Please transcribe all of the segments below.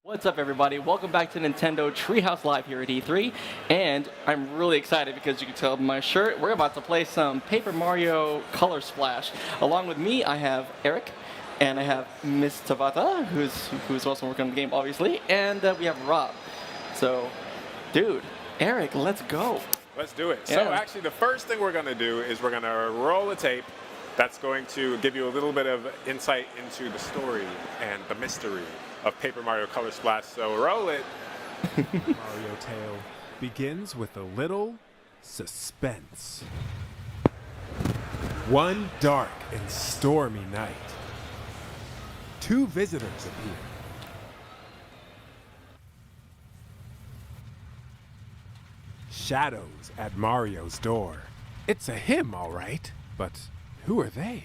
What's up, everybody? Welcome back to Nintendo Treehouse Live here at E3, and I'm really excited because you can tell by my shirt, we're about to play some Paper Mario Color Splash. Along with me, I have Eric, and I have Miss Tabata, who's also working on the game, obviously, and we have Rob. So, dude, Eric, let's go. Let's do it. Yeah. So actually, the first thing we're going to do is we're going to roll a tape that's going to give you a little bit of insight into the story and the mystery of Paper Mario Color Splash. So roll it. Mario Tale begins with a little suspense. One dark and stormy night, two visitors appear. Shadows at Mario's door. It's a him, all right, but who are they?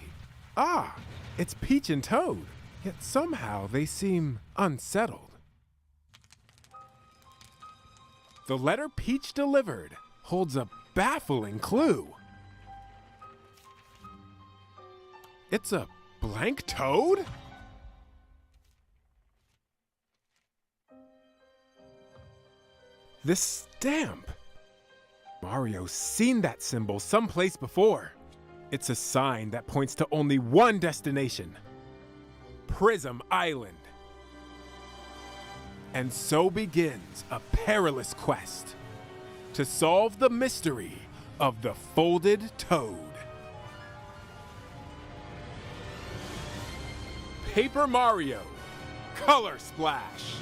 Ah, it's Peach and Toad. Yet somehow they seem unsettled. The letter Peach delivered holds a baffling clue. It's a blank toad? This stamp. Mario's seen that symbol someplace before. It's a sign that points to only one destination. Prism Island. And so begins a perilous quest to solve the mystery of the folded toad. Paper Mario Color Splash.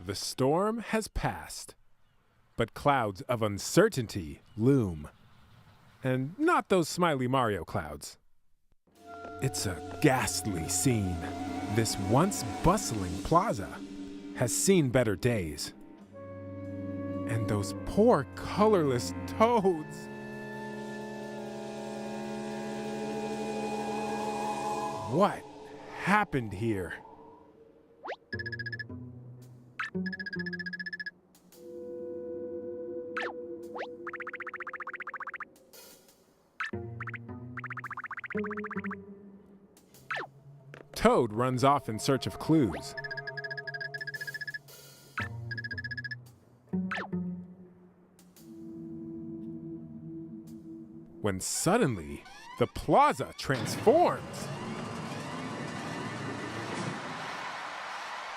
The storm has passed, but clouds of uncertainty loom. And not those smiley Mario clouds. It's a ghastly scene. This once bustling plaza has seen better days. And those poor colorless toads. What happened here? Toad runs off in search of clues. When suddenly, the plaza transforms.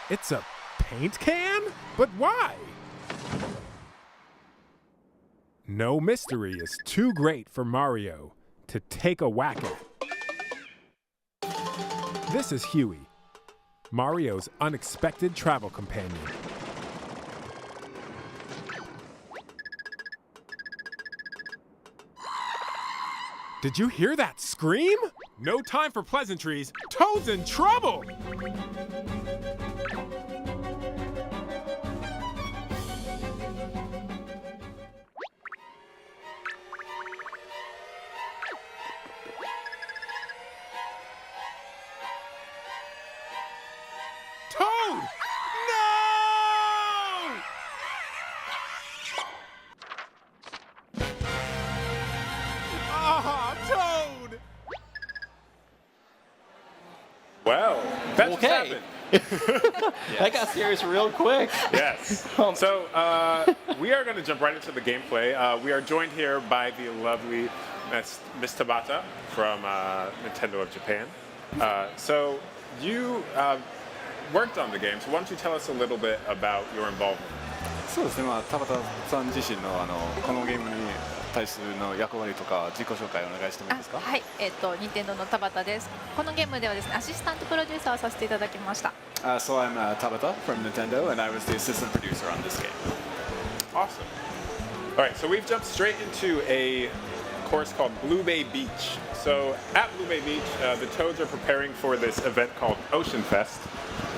It's a paint can? But why? No mystery is too great for Mario to take a whack at. This is Huey, Mario's unexpected travel companion. Did you hear that scream? No time for pleasantries. Toad's in trouble! Toad! No! Ah, Toad! Well, that just Okay. happened. That got serious real quick. Yes. So we are going to jump right into the gameplay. We are joined here by the lovely Miss Tabata from Nintendo of Japan. So you worked on the game, so why don't you tell us a little bit about your involvement? そうですね、田畑さん自身のこのゲームに対するの役割とか自己紹介をお願いしてもいいですか。はい、任天堂の田畑です。このゲームではですね、アシスタントプロデューサーをさせていただきました。So I'm Tabata from Nintendo, and I was the assistant producer on this game. Awesome. All right, so we've jumped straight into a course called Blue Bay Beach. So at Blue Bay Beach, the Toads are preparing for this event called Ocean Fest.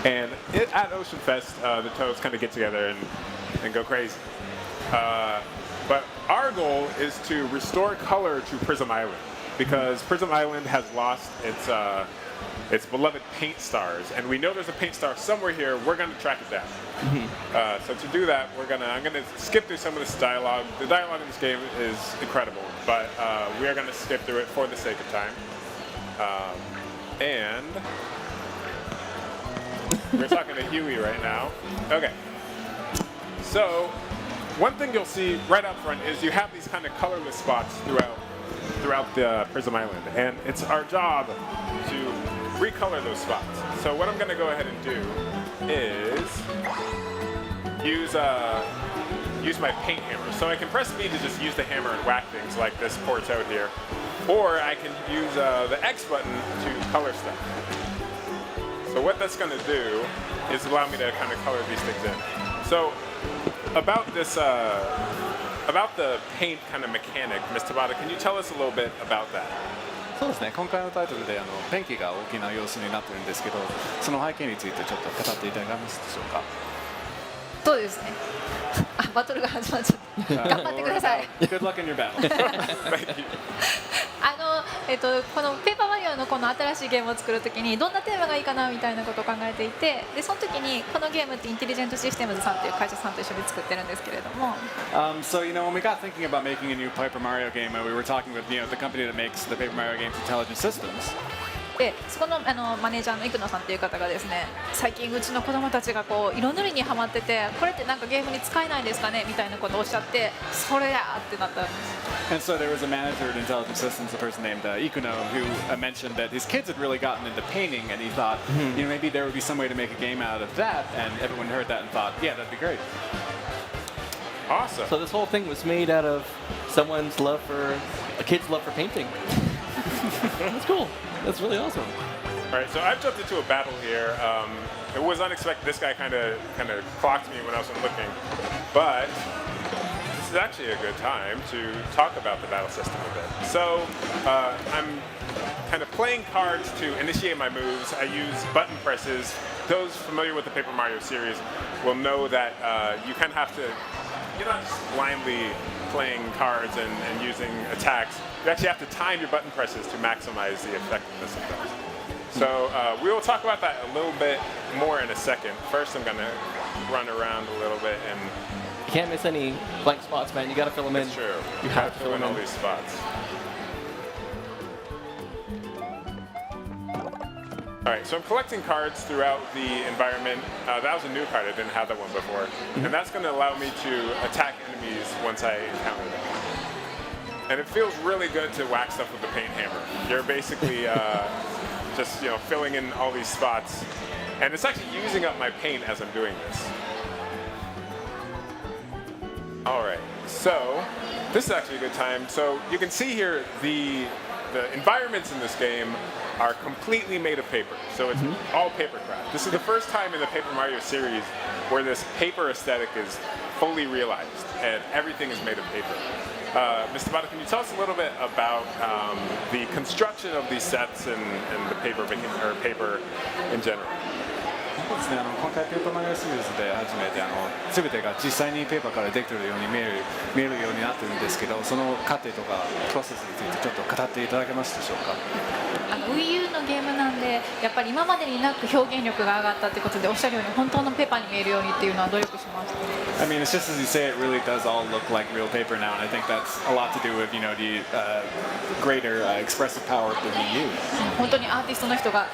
And at Ocean Fest, the Toads kind of get together and go crazy. But our goal is to restore color to Prism Island, because Prism Island has lost its beloved paint stars, and we know there's a paint star somewhere here. We're going to track it down. So to do that, I'm going to skip through some of this dialogue. The dialogue in this game is incredible, but we are going to skip through it for the sake of time. And we're talking to Huey right now. Okay. So one thing you'll see right out front is you have these kind of colorless spots throughout the Prism Island, and it's our job to recolor those spots. So what I'm going to go ahead and do is use my paint hammer. So I can press B to just use the hammer and whack things like this poor toad here, or I can use the X button to color stuff. So what that's going to do is allow me to kind of color these things in. So about this, about the paint kind of mechanic, Ms. Tabata, can you tell us a little bit about that? そうですね、今回のタイトルでペンキが大きな要素になってるんですけど、その背景についてちょっと語っていただけますでしょうか。そうですね。あ、バトルが始まっちゃった。頑張ってください。Good luck in your battle. Thank you. このペーパーマリオのこの新しいゲームを作るときにどんなテーマがいいかなみたいなことを考えていて、でその時にこのゲームってインテリジェントシステムズさんという会社さんと一緒に作ってるんですけれども、So when we got thinking about making a new Paper Mario game, we were talking with the company that makes the Paper Mario games, Intelligent Systems. でそこのマネージャーの生野さんという方がですね、最近うちの子供たちがこう色塗りにハマってて、これってなんかゲームに使えないんですかねみたいなことをおっしゃって、それやってなったんです。And so there was a manager at Intelligent Systems, a person named Ikuno, who mentioned that his kids had really gotten into painting, and he thought, maybe there would be some way to make a game out of that. And everyone heard that and thought, yeah, that'd be great. Awesome. So this whole thing was made out of someone's love for a kid's love for painting. That's cool. That's really awesome. All right, so I've jumped into a battle here. It was unexpected. This guy kind of clocked me when I wasn't looking, but this is actually a good time to talk about the battle system a bit. So I'm kind of playing cards to initiate my moves. I use button presses. Those familiar with the Paper Mario series will know that you kind of have to, you're not just blindly playing cards and using attacks. You actually have to time your button presses to maximize the effectiveness of those. So we will talk about that a little bit more in a second. First, I'm going to run around a little bit and... You can't miss any blank spots, man. You got to fill them in. It's true. You have to fill in all these spots. All right, so I'm collecting cards throughout the environment. That was a new card. I didn't have that one before. And that's going to allow me to attack enemies once I encounter them. And it feels really good to whack stuff with the paint hammer. You're basically just filling in all these spots. And it's actually using up my paint as I'm doing this. All right, so this is actually a good time. So you can see here the environments in this game are completely made of paper. So it's all paper craft. This is the first time in the Paper Mario series where this paper aesthetic is fully realized and everything is made of paper. Mr. Tabata, can you tell us a little bit about the construction of these sets and the paper in general? そうですね、今回ペーパーマリオシリーズで初めて全てが実際にペーパーからできているように見えるようになってるんですけど、その過程とかプロセスについてちょっと語っていただけますでしょうか。Wii U のゲームなんで、やっぱり今までになく表現力が上がったということで、おっしゃるように本当のペーパーに見えるようにっていうのは努力しました。I mean, it's just as you say, it really does all look like real paper now, and I think that's a lot to do with the greater expressive power of the Wii U. 本当にアーティストの人が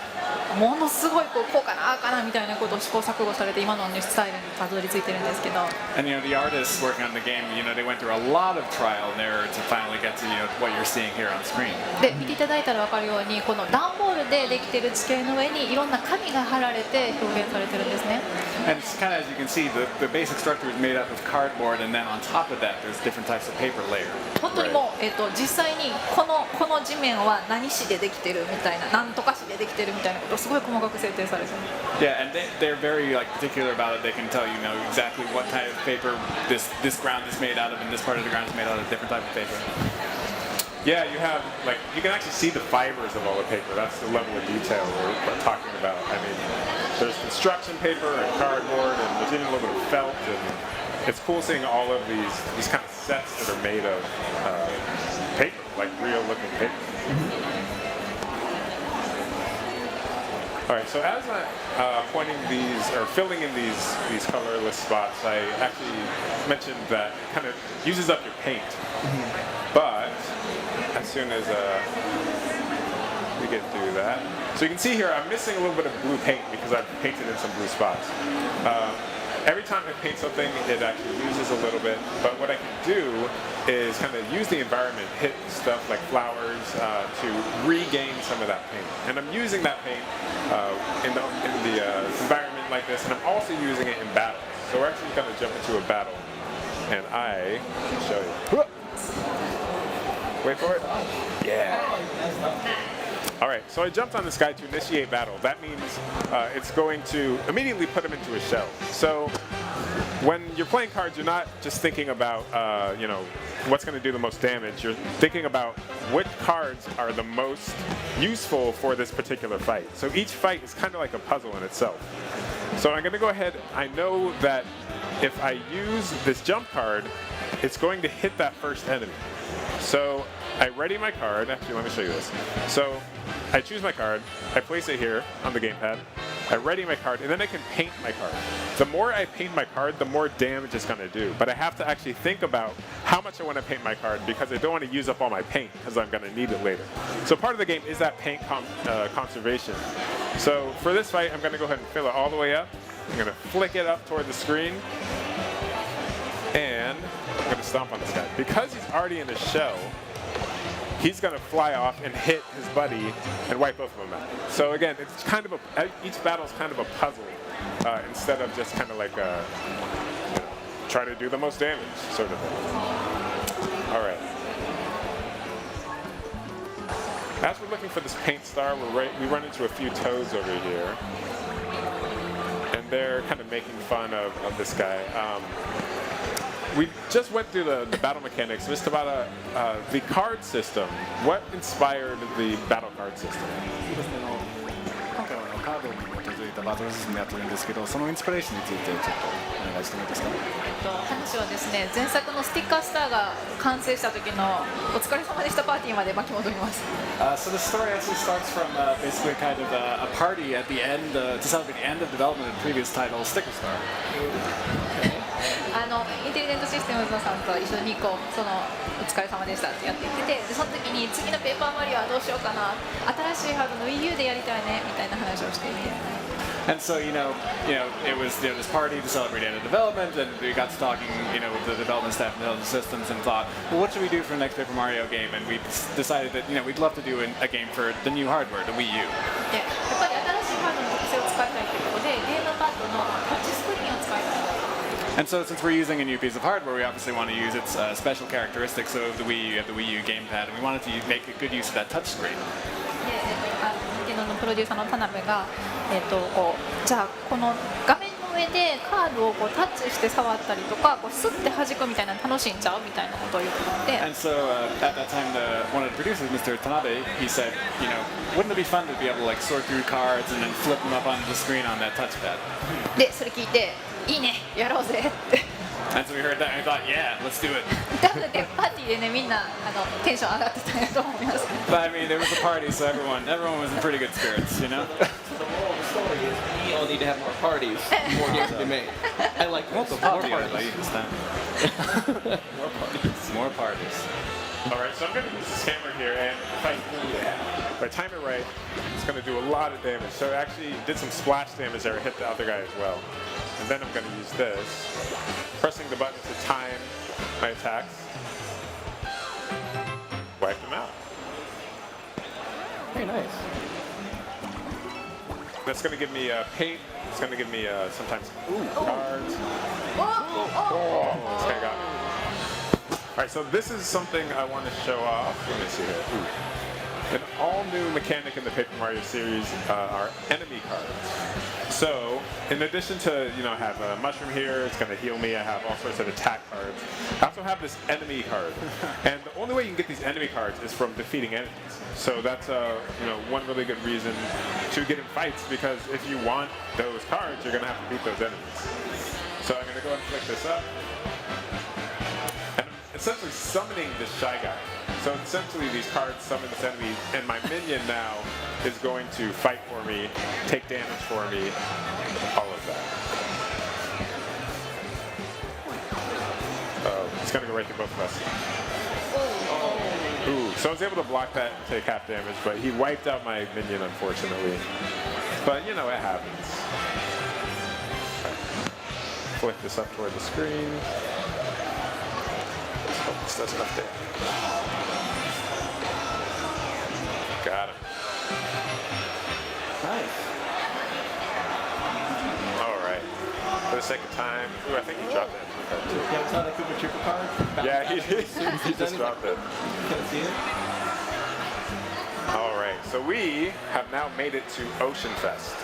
ものすごいこうかなああかなみたいなことを試行錯誤されて今のスタイルにたどり着いてるんですけど。And the artists working on the game, they went through a lot of trial and error to finally get to what you're seeing here on screen. で見ていただいたら分かるようにこの段ボールでできてる地形の上にいろんな紙が貼られて表現されてるんですね。And it's kind of, as you can see, the basic structure is made up of cardboard, and then on top of that, there's different types of paper layer. 本当にもう、実際にこの地面は何紙でできてるみたいな、なんとか紙でできてるみたいなことをすごい細かく設定されてる。Yeah, and they're very particular about it. They can tell exactly what type of paper this ground is made out of, and this part of the ground is made out of a different type of paper. Yeah, you can actually see the fibers of all the paper. That's the level of detail we're talking about. I mean, there's construction paper and cardboard, and there's even a little bit of felt, and it's cool seeing all of these kind of sets that are made of paper, like real-looking paper. All right, so as I'm pointing these or filling in these colorless spots, I actually mentioned that it kind of uses up your paint. But as soon as we get through that. So you can see here I'm missing a little bit of blue paint because I've painted in some blue spots. Every time I paint something, it actually uses a little bit, but what I can do is kind of use the environment, hit stuff like flowers to regain some of that paint. And I'm using that paint in the environment like this, and I'm also using it in battles. So we're actually going to jump into a battle, and I can show you. Wait for it. Yeah. All right, so I jumped on this guy to initiate battle. That means it's going to immediately put him into a shell. So when you're playing cards, you're not just thinking about, what's going to do the most damage. You're thinking about which cards are the most useful for this particular fight. So each fight is kind of like a puzzle in itself. So I'm going to go ahead. I know that if I use this jump card, it's going to hit that first enemy. So I ready my card. Actually, let me show you this. So I choose my card. I place it here on the gamepad. I ready my card, and then I can paint my card. The more I paint my card, the more damage it's going to do. But I have to actually think about how much I want to paint my card because I don't want to use up all my paint because I'm going to need it later. So part of the game is that paint conservation. So for this fight, I'm going to go ahead and fill it all the way up. I'm going to flick it up toward the screen. And I'm going to stomp on this guy. Because he's already in a shell, he's going to fly off and hit his buddy and wipe both of them out. So again, it's kind of each battle is kind of a puzzle instead of just kind of like try to do the most damage sort of thing. All right. As we're looking for this paint star, we run into a few toads over here, and they're kind of making fun of this guy. We just went through the battle mechanics. Mr. Tabata, the card system, what inspired the battle card system? 今回はカードに基づいたバトルシステムやってるんですけど、そのインスピレーションについてちょっとお願いしてもいいですか。話はですね、前作のスティッカースターが完成した時のお疲れ様でしたパーティーまで巻き戻ります。So the story actually starts from basically kind of a party at the end to celebrate the end of development of the previous title, Sticker Star. インテリジェントシステムズさんと一緒にお疲れ様でしたってやっていってでその時に次のペーパーマリオはどうしようかな新しいハードの Wii U でやりたいねみたいな話をしていて And so it was this party to celebrate end of development, and we got to talking with the development staff and the systems, and thought, well, what should we do for the next Paper Mario game? And we decided that we'd love to do a game for the new hardware, the Wii U. でやっぱり新しいハードの特性を使いたいということでゲームパッドのタッチスクリーンを使いたい And so since we're using a new piece of hardware, we obviously want to use its special characteristics of the Wii U. You have the Wii U gamepad, and we wanted to make a good use of that touchscreen. で、任天堂のプロデューサーの田辺が、じゃあこの画面の上でカードをタッチして触ったりとかスッて弾くみたいなの楽しいんちゃうみたいなことを言ってて And so at that time, one of the producers, Mr. Tanabe, he said, wouldn't it be fun to be able to like sort through cards and then flip them up onto the screen on that touchpad? で、それ聞いていいね、やろうぜって And so we heard that and we thought, yeah, let's do it. 多分ね、パーティーでね、みんなテンション上がってたんやと思います But I mean, there was a party, so everyone was in pretty good spirits, So the moral of the story is we all need to have more parties, more games to be made. I like that. More parties. More parties. All right, so I'm going to use this hammer here, and if I time it right, it's going to do a lot of damage. So it actually did some splash damage there, hit the other guy as well. And then I'm going to use this, pressing the button to time my attacks. Wipe them out. Very nice. That's going to give me paint. It's going to give me sometimes cards. This guy got me. All right, so this is something I want to show off. Let me see here. An all-new mechanic in the Paper Mario series are enemy cards. So, in addition to, I have a mushroom here, it's going to heal me, I have all sorts of attack cards. I also have this enemy card. And the only way you can get these enemy cards is from defeating enemies. So that's, one really good reason to get in fights, because if you want those cards, you're going to have to beat those enemies. So I'm going to go ahead and flick this up. And I'm essentially summoning this Shy Guy. So essentially these cards summon this enemy, and my minion now is going to fight for me, take damage for me, all of that. It's going to go right through both of us. Ooh, So I was able to block that and take half damage, but he wiped out my minion, unfortunately. But, you know, it happens. Flick this up toward the screen. Let's hope this does enough damage. Got him. Nice. All right. For the sake of time, ooh, I think he dropped that card too. Yeah, we saw the Koopa Trooper card. Yeah, he did. As He just dropped it. Couldn't see it. All right, so we have now made it to Ocean Fest.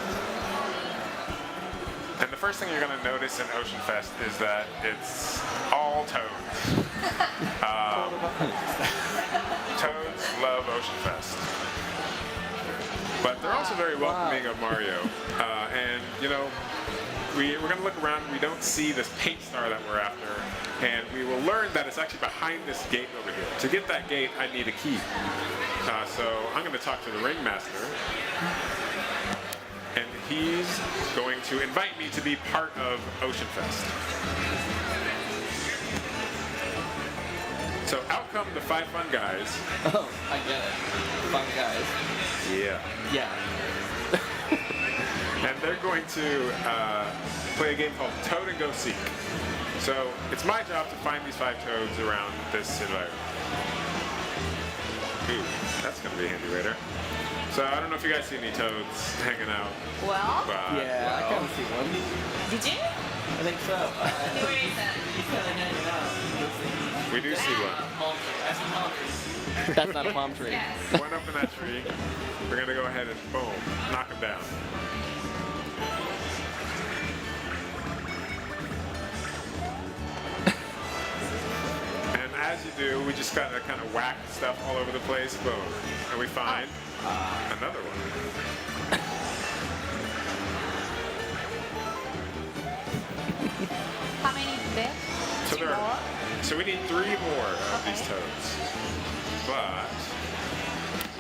And the first thing you're going to notice in Ocean Fest is that it's all toads. Toads love Ocean Fest. But they're also very welcoming of Mario. And, you know, we're going to look around. We don't see this paint star that we're after. And we will learn that it's actually behind this gate over here. To get that gate, I need a key. So I'm going to talk to the ringmaster. And he's going to invite me to be part of Ocean Fest. So out come the 5 fun guys. Oh, I get it. Fun guys. Yeah. Yeah. And they're going to play a game called Toad and Go Seek. So it's my job to find these 5 toads around this environment. Ooh, that's going to be handy later. So I don't know if you guys see any toads hanging out. Well, But Yeah, I kind of see one. did you? I think so. He's kind of hanging out. we do see one. That's not a palm tree. One up in that tree. We're going to go ahead and boom, knock him down. And as you do, we just gotta kind of whack stuff all over the place. Boom. And we find another one. How many today? So there are, so we need 3 more of these Okay. toads. But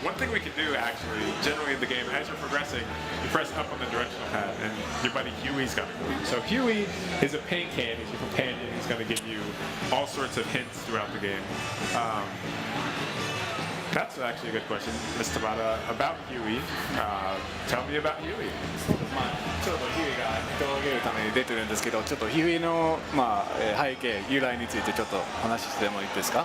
one thing we can do actually, generally in the game, as you're progressing, you press up on the directional pad and your buddy Huey's gonna go. So Huey is a paint can, he's your companion, he's gonna give you all sorts of hints throughout the game. That's actually a good question, Ms. Tabata, about Huey. Tell me about Huey. まあ、ちょっとヒューが人をあげるために出てるんですけど、ちょっとヒューの、まあ、背景、由来についてちょっと話してもいいですか？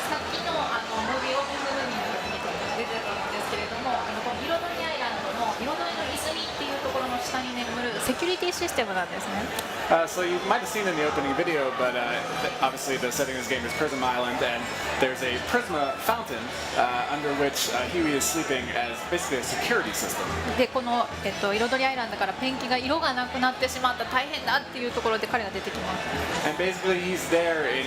さっきのムービーオープンムービーの時に出てたんですけれども、この彩りアイランドの彩りの泉っていうところの下に眠るセキュリティシステムなんですね。So you might have seen in the opening video, but obviously the setting of this game is Prism Island, and there's a Prisma fountain under which Huey is sleeping as basically a security system. でこの、彩りアイランドからペンキが色がなくなってしまった大変だっていうところで彼が出てきます。 And basically he's there in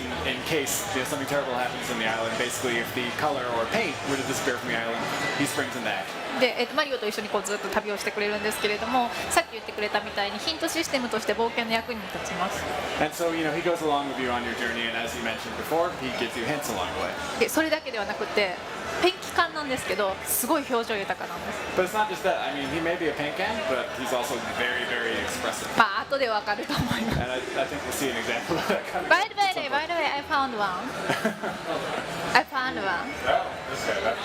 case something terrible happens in the island. Basically, if the color or paint were to disappear from the island, he springs in that. で、マリオと一緒にこうずっと旅をしてくれるんですけれども、さっき言ってくれたみたいにヒントシステムとして冒険の役に立ちます。 And so, you know, he goes along with you on your journey, and as you mentioned before, he gives you hints along the way. でそれだけではなくてペンキ缶なんですけどすごい表情豊かなんです。 But it's not just that. I mean, he may be a paint can, but he's also very, very expressive. まあ後でわかると思います。 And I think we'll see an example of that coming. By the way, I found one. I found one. Oh, this guy, that's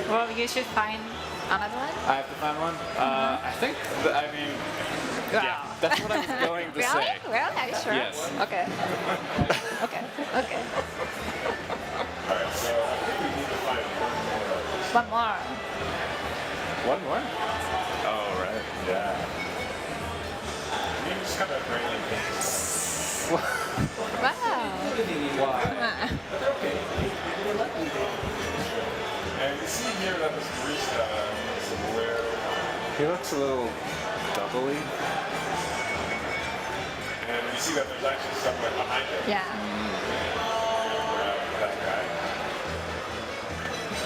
Well, you should find another one. I have to find one. I think. I mean, yeah, that's what I was going to Really? say. Really? Are you sure? Yes. Okay. Okay. Okay. Alright, so I think we need to find One more. one more. Oh, right. Yeah. You just have that brain like this. Wow. Why? And you see here that this barista is aware. He looks a little doubly. And you see that there's actually someone behind him. Yeah. That guy.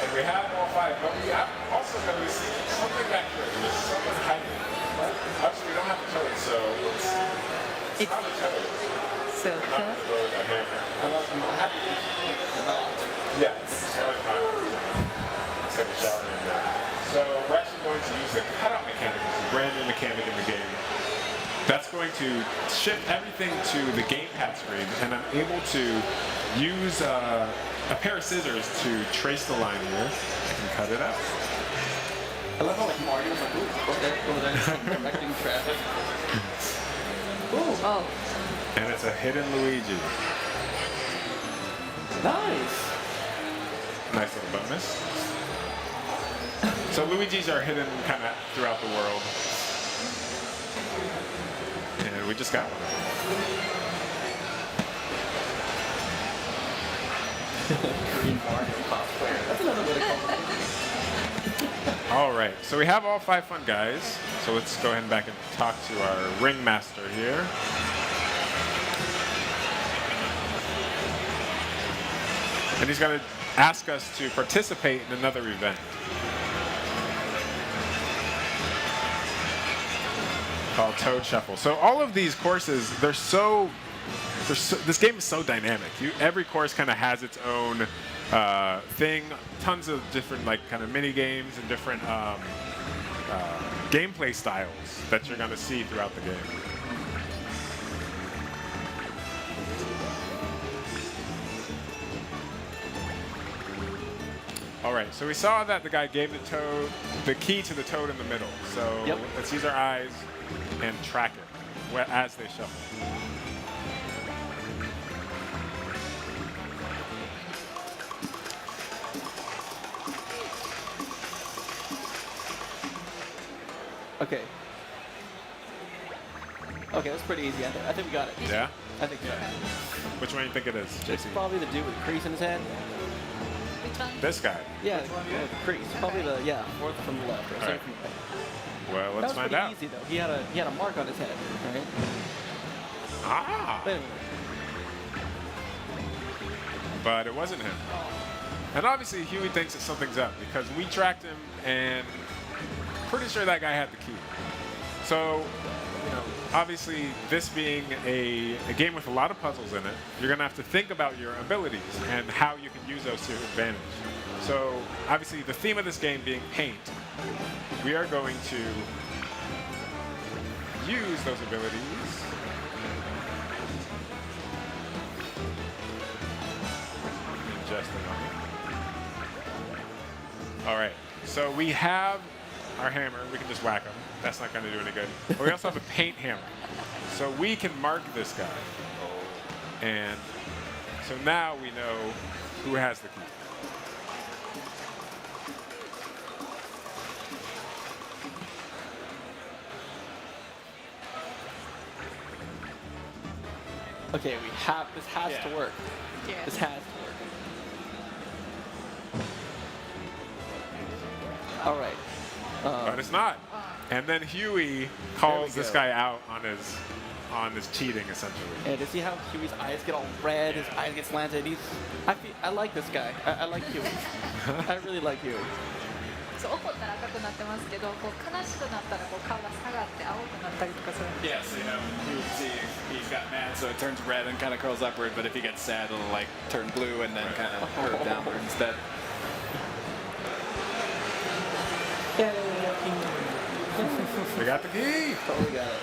And we have all 5, but we have also going to see something back here. There's someone hiding. Actually, we don't have to tell it, so it's not a toad. So Not cool. the road, a hammer. Yeah, it's really not. It's like a shower in there. So we're actually going to use the cutout mechanic. It's a brand new mechanic in the game. going to shift everything to the gamepad screen, and I'm able to use a pair of scissors to trace the line here. I can cut it out. I love how like Mario's like, ooh, over there, directing traffic. Ooh, Oh, And it's a hidden Luigi. nice. Nice little bonus. So Luigi's are hidden kind of throughout the world. And we just got one. Green Mario cosplayer. That's another way to call it. All right, so we have all 5 fun guys. So let's go ahead and back and talk to our ringmaster here. And he's going to ask us to participate in another event called Toad Shuffle. So all of these courses, this game is so dynamic. Every course kind of has its own thing. Tons of different like kind of mini games and different gameplay styles that you're going to see throughout the game. All right, so we saw that the guy gave the toad the key to the toad in the middle. So Yep. let's use our eyes and track it as they shuffle. Okay. Okay, that's pretty easy. I think we got it. Yeah? I think we got it. Which one do you think it is, It's JC? probably the dude with the crease in his head. which one? This guy. Yeah, the crease. Probably the fourth from the left or second Alright. from the right. Well, That let's was find pretty out. easy though. He had a mark on his head, right? Ah! Wait a minute. But it wasn't him. And obviously Huey thinks that something's up because we tracked him and pretty sure that guy had the key. So, you know, obviously this being a game with a lot of puzzles in it, you're gonna have to think about your abilities and how you can use those to your advantage. So obviously the theme of this game being paint, we are going to use those abilities. In just a moment. All right, so we have our hammer. We can just whack him. That's not going to do any good. But we also have a paint hammer. So we can mark this guy. And so now we know who has the key. Okay, this has to work. Yes. This has to work. All right. But it's not. And then Huey calls this go. guy out on his cheating, essentially. And to see how Huey's eyes get all red, his eyes get slanted. I like this guy. I like Huey. I really like Huey. そう怒ったら赤くなってますけど、こう悲しくなったらこう顔が下がって青くなったりとかする。 Yeah, so you know, you would see if he's got mad, so it turns red and kind of curls upward, but if he gets sad, it'll like turn blue and then kind of curve downward instead. We got the key. Totally got it.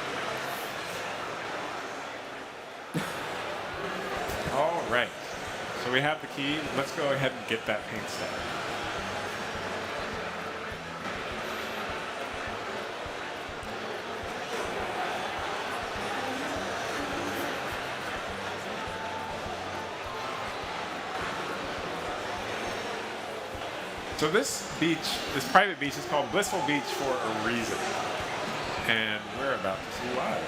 All right. So we have the key. Let's go ahead and get that paint started. So this beach, this private beach is called Blissful Beach for a reason. And we're about to see why.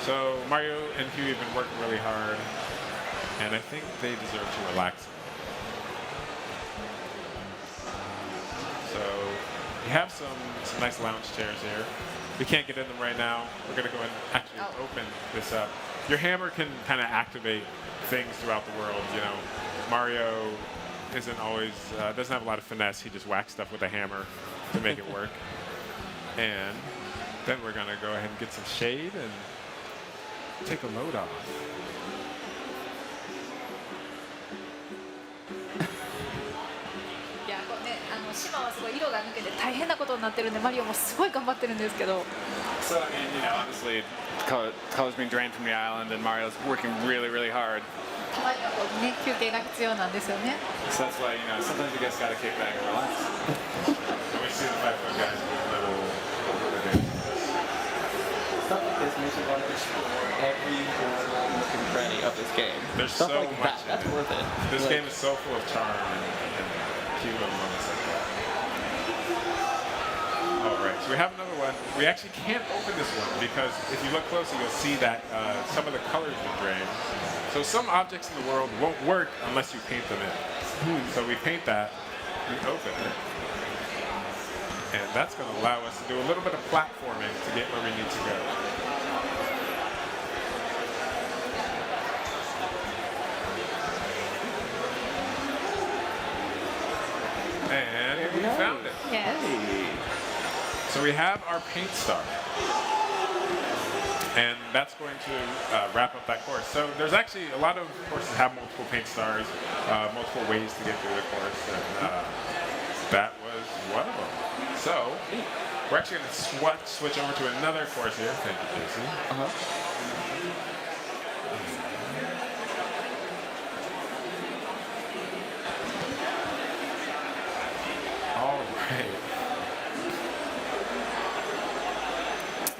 So Mario and Huey have been working really hard, and I think they deserve to relax. So we have some nice lounge chairs here. We can't get in them right now. We're gonna go ahead and actually open this up. Your hammer can kind of activate things throughout the world. You know, Mario isn't always, doesn't have a lot of finesse. He just whacks stuff with a hammer to make it work. And then we're gonna go ahead and get some shade and take a load off. いやこうね、島はすごい色が抜けて大変なことになってるんでマリオもすごい頑張ってるんですけど So I mean, obviously, color's being drained from the island, and Mario's working really, really hard. たまにはこうね休憩が必要なんですよね。 So that's why sometimes you guys gotta kick back and relax. And we see the 5-foot guys with little Stuff like this makes you want to explore every nook and cranny of this game. There's Stuff so like much that, that's in it. worth it. This Like, game is so full of charm and cute little moments like that. All right, so we have another one. We actually can't open this one because if you look closely, you'll see that some of the colors are drained. So some objects in the world won't work unless you paint them in. So we paint that, we open it, and that's going to allow us to do a little bit of platforming to get where we need to go. And we found it. Yes. So we have our paint star. And that's going to wrap up that course. So there's actually a lot of courses have multiple paint stars, multiple ways to get through the course, and that was one of them. So we're actually going to switch over to another course here. Thank you, Casey. All right.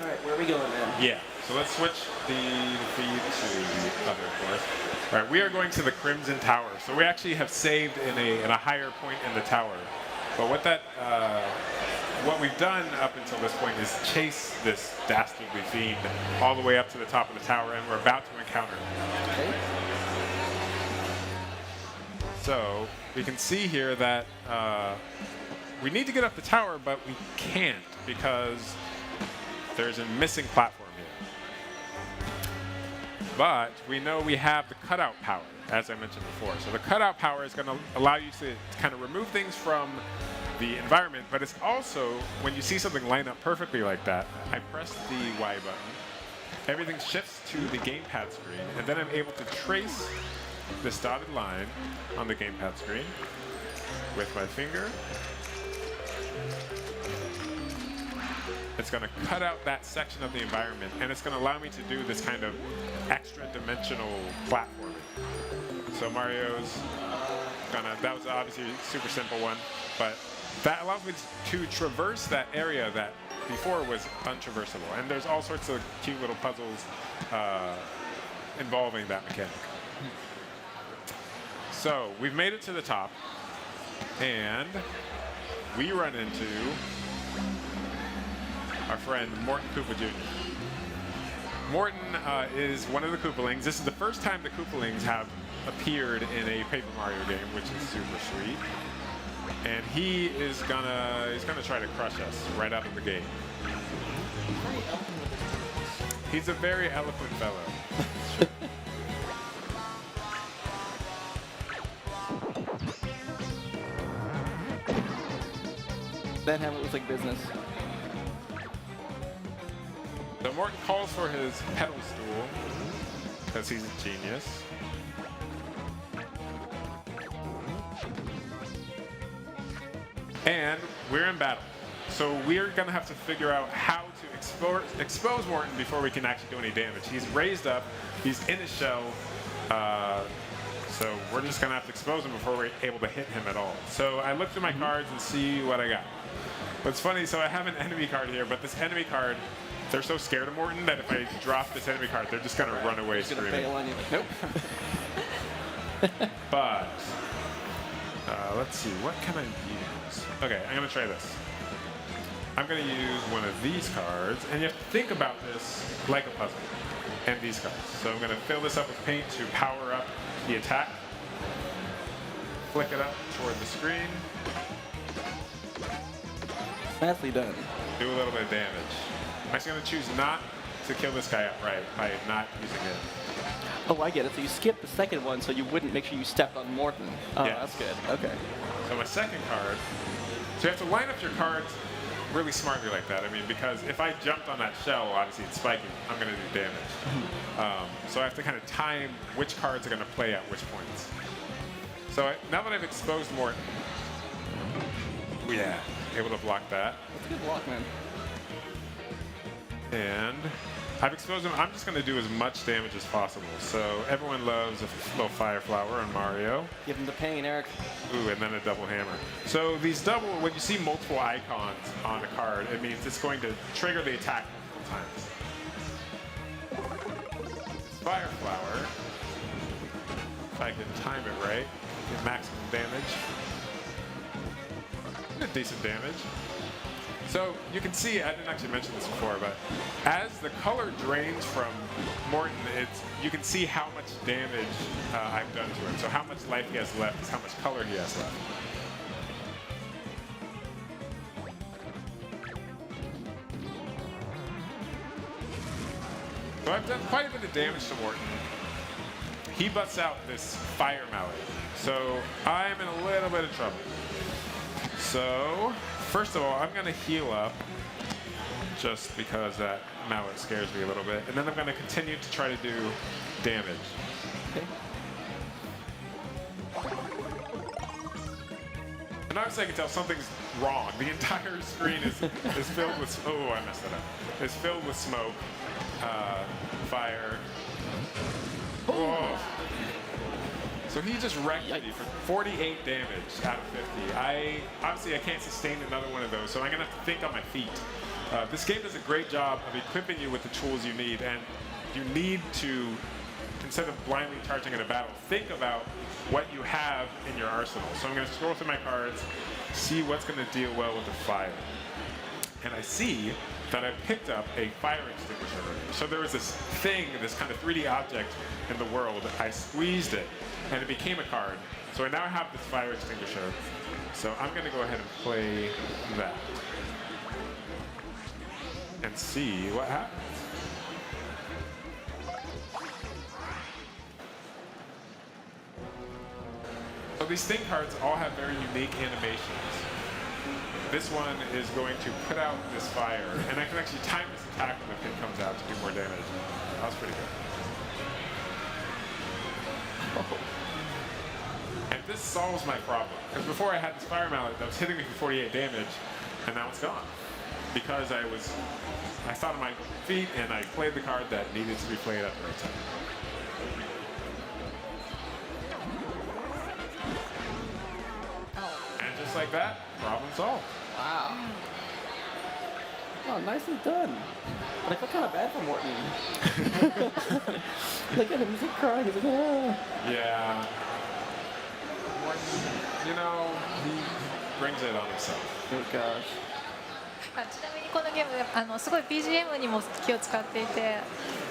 All right, where are we going then? Yeah. So let's switch the feed to the other course. All right, we are going to the Crimson Tower. So we actually have saved in a higher point in the tower. But what we've done up until this point is chase this dastardly fiend all the way up to the top of the tower, and we're about to encounter him. Okay. So we can see here that we need to get up the tower, but we can't because there's a missing platform here. But we know we have the cutout power, as I mentioned before. So the cutout power is going to allow you to kind of remove things from the environment, but it's also, when you see something line up perfectly like that, I press the Y button, everything shifts to the gamepad screen, and then I'm able to trace this dotted line on the gamepad screen with my finger. It's going to cut out that section of the environment, and it's going to allow me to do this kind of extra dimensional platforming. So Mario's that was obviously a super simple one, but that allows me to traverse that area that before was untraversable. And there's all sorts of cute little puzzles involving that mechanic. So we've made it to the top, and we run into our friend Morton Koopa Jr. Morton is one of the Koopalings. This is the first time the Koopalings have appeared in a Paper Mario game, which is super sweet. And he's gonna try to crush us right out of the gate. He's a very eloquent fellow. That Hamlet looks like business. So Morton calls for his pedal stool because he's a genius. And we're in battle. So we're gonna have to figure out how to expose Morton before we can actually do any damage. He's raised up, he's in his shell, so we're just gonna have to expose him before we're able to hit him at all. So I look through my cards and see what I got. What's funny, so I have an enemy card here, but this enemy card, they're so scared of Morton that if I drop this enemy card, they're just gonna run away Just gonna screaming. bail on you. Nope. But let's see, what can I use? Okay, I'm gonna try this. I'm gonna use one of these cards, and you have to think about this like a puzzle, and these cards. So I'm gonna fill this up with paint to power up the attack. Flick it up toward the screen. Nicely done. Do a little bit of damage. I'm actually gonna choose not to kill this guy outright by not using it. Oh, I get it. So you skipped the second one so you wouldn't make sure you stepped on Morton. Oh, Yes. that's good. Okay. So my second card, so you have to line up your cards really smartly like that. I mean, because if I jumped on that shell, obviously it's spiking, I'm gonna do damage. So I have to kind of time which cards are gonna play at which points. So now that I've exposed Morton, yeah, able to block that. That's a good block, man. And I've exposed him. I'm just going to do as much damage as possible. So everyone loves a little fire flower on Mario. Give him the pain, Eric. Ooh, and then a double hammer. So these double, when you see multiple icons on a card, it means it's going to trigger the attack multiple times. This fire flower, if I can time it right, get maximum damage. Get decent damage. So you can see, I didn't actually mention this before, but as the color drains from Morton, you can see how much damage I've done to him. So how much life he has left is how much color he has left. So I've done quite a bit of damage to Morton. He busts out this fire mallet. So I'm in a little bit of trouble. So first of all, I'm going to heal up just because that mallet scares me a little bit. And then I'm going to continue to try to do damage. Okay. And obviously I can tell something's wrong. The entire screen is filled with, oh, I messed it up. It's filled with smoke, fire. Whoa. So he just wrecked me for 48 damage out of 50. Obviously I can't sustain another one of those, so I'm gonna have to think on my feet. This game does a great job of equipping you with the tools you need, and you need to, instead of blindly charging in a battle, think about what you have in your arsenal. So I'm gonna scroll through my cards, see what's gonna deal well with the fire. And I see that I picked up a fire extinguisher already. So there was this thing, this kind of 3D object in the world. I squeezed it, and it became a card. So I now have this fire extinguisher. So I'm gonna go ahead and play that. And see what happens. So these thing cards all have very unique animations. This one is going to put out this fire, and I can actually time this attack when the pin comes out to do more damage. That was pretty good. And this solves my problem, because before I had this fire mallet that was hitting me for 48 damage, and now it's gone. Because I thought on my feet, and I played the card that needed to be played at the right time. And just like that, problem solved. Wow. Oh, nicely done. But I feel kind of bad for Morton. Look at him, he's like crying. He's like, ah. Yeah. You know, he brings it on himself. Oh gosh. ちなみにこのゲームすごい BGM にも気を使っていて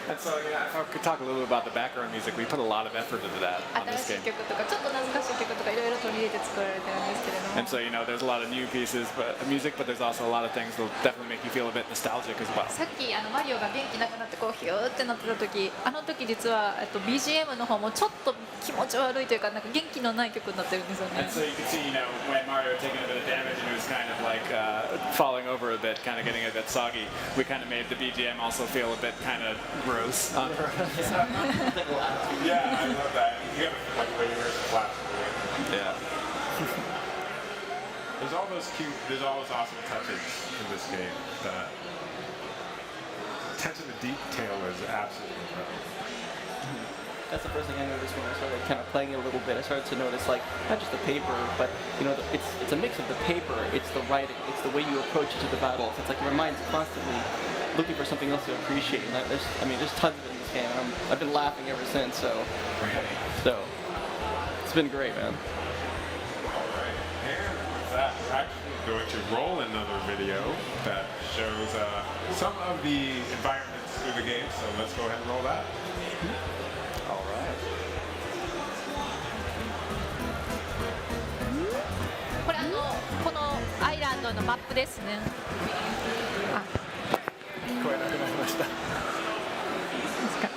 And so, yeah, if I could talk a little bit about the background music, we put a lot of effort into that on this 新しい game. 曲とかちょっと懐かしい曲とかいろいろ取り入れて作られてるんですけれども And so, you know, there's a lot of new pieces, but music, but there's also a lot of things that'll definitely make you feel a bit nostalgic as well. さっきマリオが元気なくなってこうヒューってなってた時時実はBGM の方もちょっと気持ち悪いというかなんか元気のない曲になってるんですよね And so you can see, you know, when Mario was taking a bit of damage and he was kind of like falling over a bit, kind of getting a bit soggy, we kind of made the BGM also feel a bit kind of gross. Yeah, I love that. You gotta like way worse flat. Yeah. There's all those awesome touches in this game. The attention to detail is absolutely incredible. That's the first thing I noticed when I started kind of playing it a little bit. I started to notice like not just the paper, but you know, it's a mix of the paper, it's the writing, it's the way you approach it to the battle. It's like your mind's constantly looking for something else to appreciate. And there's tons of it in this game. And I've been laughing ever since. So it's been great, man. All right, and with that, we're actually going to roll another video that shows some of the environments through the game. So let's go ahead and roll that. All right. これこのアイランドのマップですねあ聞こえなくなりました。ですか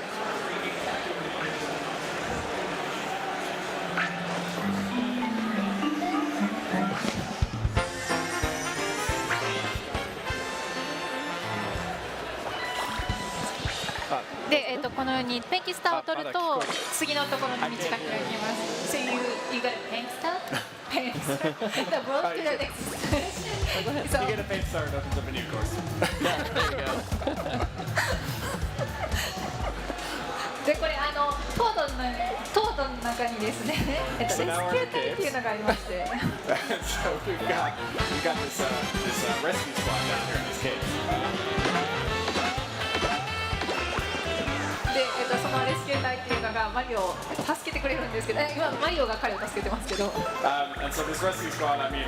で、このようにペンキスターを取ると次のところに道が開きます。So you got a pen star? paints. The bronze killer next. So, You get a paint star, it opens up a new course. Yeah, there you go. でこれトードの中にですね、レスキュー隊っていうのがありまして。So we've got this rescue squad down here in these caves. で、そのレスキュー隊っていうのがマリオを助けてくれるんですけど、今マリオが彼を助けてますけど、 And so this rescue squad, I mean,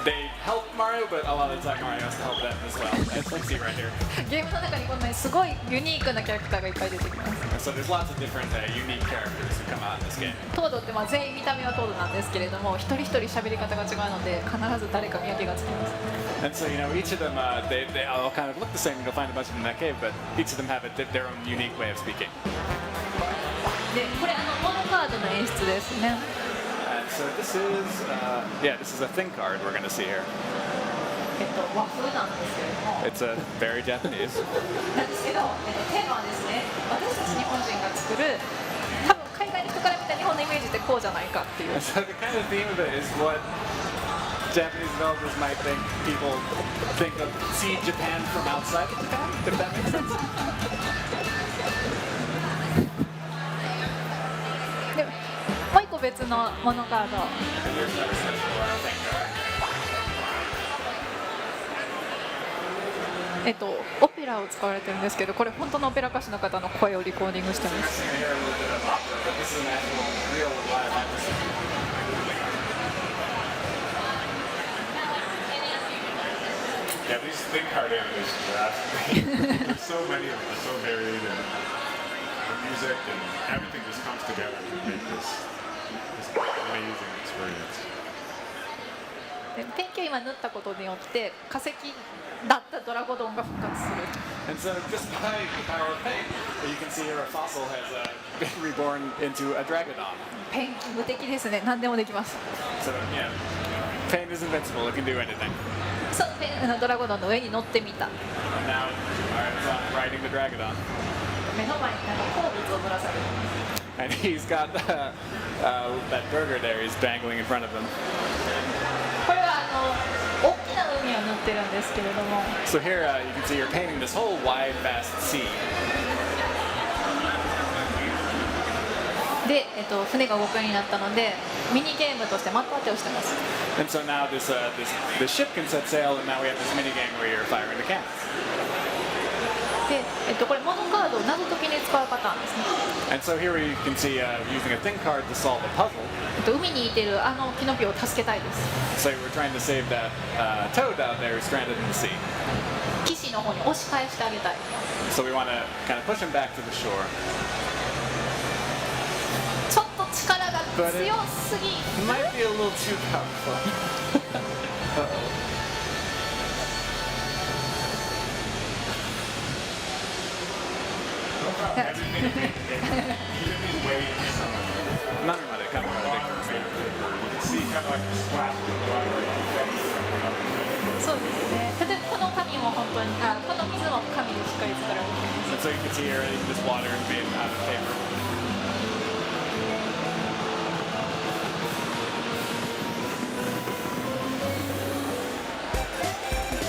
they help Mario, but a lot of the time Mario has to help them as well. As you can see right here. ゲームの中にこんなにすごいユニークなキャラクターがいっぱい出てきます。 And so there's lots of different unique characters who come out in this game. トードって全員見た目はトードなんですけれども、一人一人喋り方が違うので必ず誰か見分けがつきます。 And so, you know, each of them, they all kind of look the same. You'll find a bunch of them in that cave, but each of them have their own unique way of speaking. で、これモノカードの演出ですね。 And so this is, this is a thing card we're going to see here. 和風なんですけれども、 It's very Japanese. なんですけど、テーマはですね、私たち日本人が作る、多分海外の人から見た日本のイメージってこうじゃないかっていう。 So the kind of theme of it is what Japanese developers might think people see Japan from outside of Japan, if that makes sense. でもう一個別のモノカード。 And here's another section for our thing card. オペラを使われてるんですけど、これ本当のオペラ歌手の方の声をリコーディングしてます。 We're gonna hear a little bit of opera, but this is an actual, real live opera. Yeah, these thing card animations are absolutely. There's so many of them. They're so varied, and the music and everything just comes together to make this amazing experience. でペンキを今塗ったことによって化石だったドラゴドンが復活する。 And so just by the power of paint, you can see here a fossil has been reborn into a dragodon. ペンキ無敵ですね。何でもできます。 So yeah, paint is invincible. It can do anything. そのペンドラゴドンの上に乗ってみた。 And now it's on riding the dragodon. 目の前に鉱物をぶら下げてます。 And he's got that burger there. He's dangling in front of him. これは大きな海を塗ってるんですけれども、 So here you can see you're painting this whole wide, vast sea. で、船が動くようになったのでミニゲームとして的当てをしてます。 And so now this ship can set sail, and now we have this mini game where you're firing the cannons. で、これモノカードを謎解きに使うパターンですね。 And so here you can see using a thing card to solve a puzzle. 海にいてるキノピオを助けたいです。 So we're trying to save that toad out there who's stranded in the sea. 岸の方に押し返してあげたい。 So we want to kind of push him back to the shore. ちょっと力が強すぎ。 Might be a little too powerful. None of it kind of ridiculous. See kind of like the splash of the water. そうですね。例えばこの紙も本当にこの水も紙でしっかり作られています。 And so you can see here this water is made out of paper.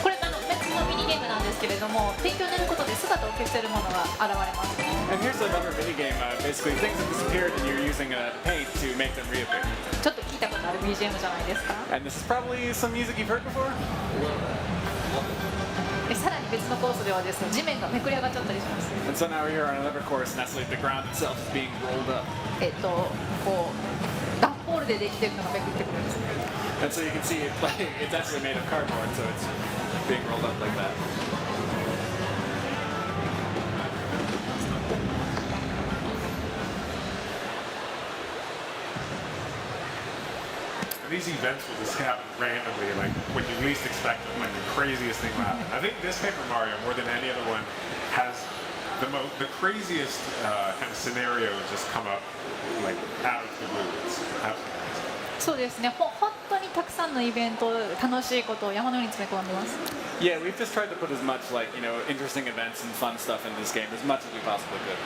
これ別のミニゲームなんですけれども、ペンキを塗ることで姿を消せるものが現れます。 And here's another mini game. Basically, things have disappeared, and you're using paint to make them reappear. ちょっと聞いたことある BGM じゃないですか。 And this is probably some music you've heard before. でさらに別のコースではですね、地面がめくり上がっちゃったりします。 And so now we're here on another course, and that's like the ground itself is being rolled up. こう段ボールでできてるのがめくってくるんですね。 And so you can see it's actually made of cardboard, so it's being rolled up like that. These events will just happen randomly, like when you least expect them, when the craziest thing will happen. I think this Paper Mario, more than any other one, has the craziest kind of scenarios just come up like out of the blue. It's absolutely amazing. そうですね。本当にたくさんのイベント、楽しいことを山のように詰め込んでます。 Yeah, we've just tried to put as much interesting events and fun stuff in this game as much as we possibly could.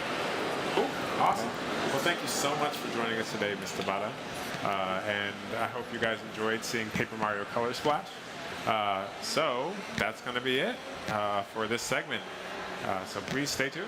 Cool, awesome. Well, thank you so much for joining us today, Mr. Bada. And I hope you guys enjoyed seeing Paper Mario Color Splash. So that's going to be it for this segment. So please stay tuned.